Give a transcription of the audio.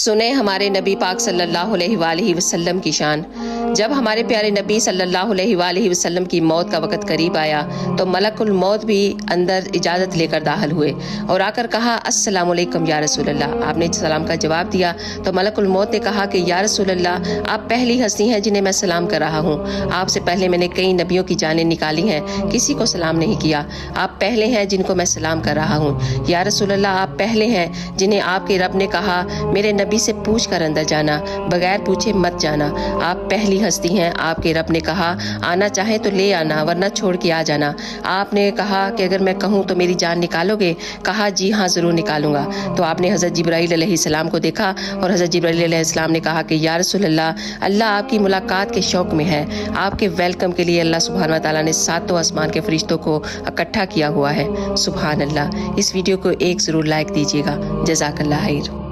سنیں ہمارے نبی پاک صلی اللہ علیہ وآلہ وسلم کی شان۔ جب ہمارے پیارے نبی صلی اللہ علیہ وآلہ وسلم کی موت کا وقت قریب آیا تو ملک الموت بھی اندر اجازت لے کر داخل ہوئے اور آ کر کہا السلام علیکم یا رسول اللہ۔ آپ نے سلام کا جواب دیا تو ملک الموت نے کہا کہ یا رسول اللہ، آپ پہلی ہستی ہیں جنہیں میں سلام کر رہا ہوں۔ آپ سے پہلے میں نے کئی نبیوں کی جانیں نکالی ہیں، کسی کو سلام نہیں کیا، آپ پہلے ہیں جن کو میں سلام کر رہا ہوں۔ یا رسول اللہ، آپ پہلے ہیں جنہیں آپ کے رب نے کہا میرے نبی سے پوچھ کر اندر جانا، بغیر پوچھے مت جانا۔ آپ پہلی ہستی ہیں، آپ کے رب نے کہا آنا چاہے تو لے آنا ورنہ چھوڑ کے آ جانا۔ آپ نے کہا کہ اگر میں کہوں تو میری جان نکالو گے؟ کہا جی ہاں ضرور نکالوں گا۔ تو آپ نے حضرت جبرائیل علیہ السلام کو دیکھا اور حضرت جبرائیل علیہ السلام نے کہا کہ یا رسول اللہ آپ کی ملاقات کے شوق میں ہے۔ آپ کے ویلکم کے لیے اللہ سبحانہ و تعالیٰ نے ساتوں آسمان کے فرشتوں کو اکٹھا کیا ہوا ہے۔ سبحان اللہ۔ اس ویڈیو کو ایک ضرور لائک دیجیے گا۔ جزاک اللہ خیر۔